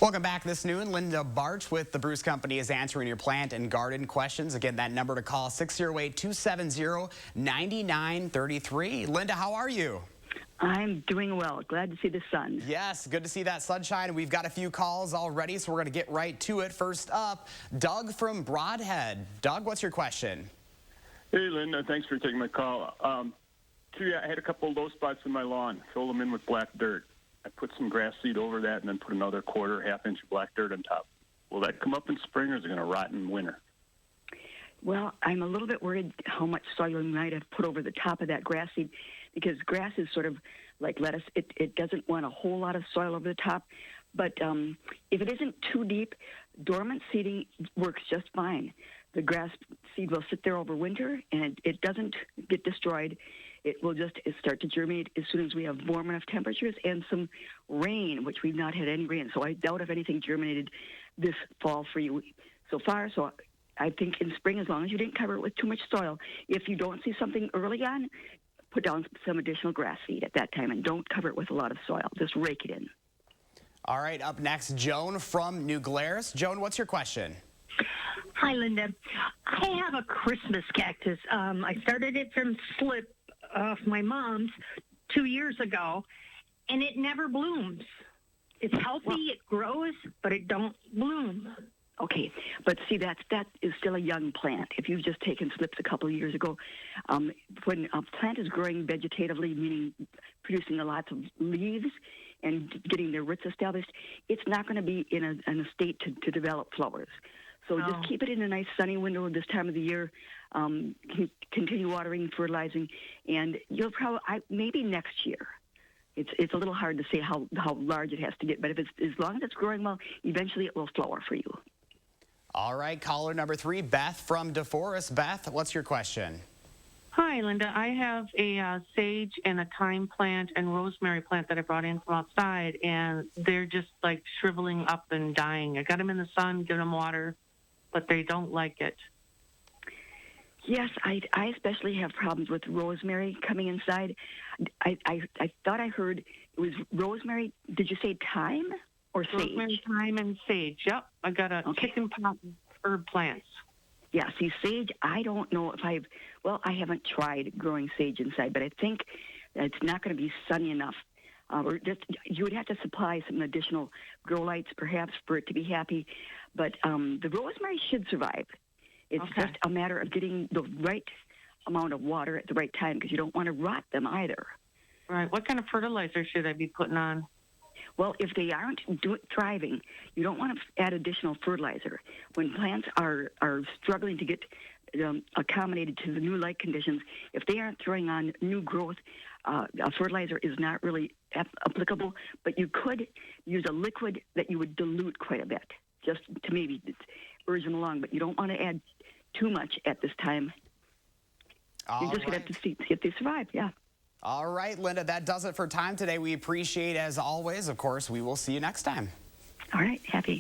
Welcome back this noon. Linda Barcz with the Bruce Company is answering your plant and garden questions. Again, that number to call, 608-270-9933. Linda, how are you? I'm doing well. Glad to see the sun. Yes, good to see that sunshine. We've got a few calls already, so we're going to get right to it. First up, Doug from Broadhead. Doug, what's your question? Hey, Linda. Thanks for taking my call. I had a couple of low spots in my lawn. Filled them in with black dirt. I put some grass seed over that and then put another half-inch of black dirt on top. Will that come up in spring, or is it going to rot in winter? Well, I'm a little bit worried how much soil you might have put over the top of that grass seed, because grass is sort of like lettuce. It doesn't want a whole lot of soil over the top. But if it isn't too deep, dormant seeding works just fine. The grass seed will sit there over winter, and it doesn't get destroyed. It will just start to germinate as soon as we have warm enough temperatures and some rain, which we've not had any rain. So I doubt if anything germinated this fall for you so far. So I think in spring, as long as you didn't cover it with too much soil, if you don't see something early on, put down some additional grass seed at that time and don't cover it with a lot of soil. Just rake it in. All right, up next, Joan from New Glarus. Joan, what's your question? Hi, Linda. I have a Christmas cactus. I started it from slip off my mom's 2 years ago, and it never blooms. It's healthy, it grows, but it don't bloom. Okay, but see, that is still a young plant. If you've just taken slips a couple of years ago, when a plant is growing vegetatively, meaning producing lots of leaves and getting their roots established, it's not going to be in a state to develop flowers. So just keep it in a nice sunny window this time of the year. Continue watering, fertilizing, and you'll probably maybe next year. It's a little hard to say how large it has to get, but if it's as long as it's growing well, eventually it will flower for you. All right, caller number 3, Beth from DeForest. Beth, what's your question? Hi, Linda. I have a sage and a thyme plant and rosemary plant that I brought in from outside, and they're just like shriveling up and dying. I got them in the sun, give them water, but they don't like it. Yes, I especially have problems with rosemary coming inside. I thought I heard it was rosemary. Did you say thyme or sage? Rosemary, thyme, and sage. Yep. I got a chicken pot herb plants. Yeah, see, sage, I don't know if I haven't tried growing sage inside, but I think it's not going to be sunny enough. Or just you would have to supply some additional grow lights, perhaps, for it to be happy. But the rosemary should survive. It's just a matter of getting the right amount of water at the right time, because you don't want to rot them either. Right. What kind of fertilizer should I be putting on? Well, if they aren't thriving, you don't want to add additional fertilizer. When plants are struggling to get accommodated to the new light conditions, if they aren't throwing on new growth, a fertilizer is not really applicable, but you could use a liquid that you would dilute quite a bit, just to maybe urge them along, but you don't want to add too much at this time. You're just going to have to see if they survive, yeah. All right, Linda, that does it for time today. We appreciate, as always, of course, we will see you next time. All right, happy.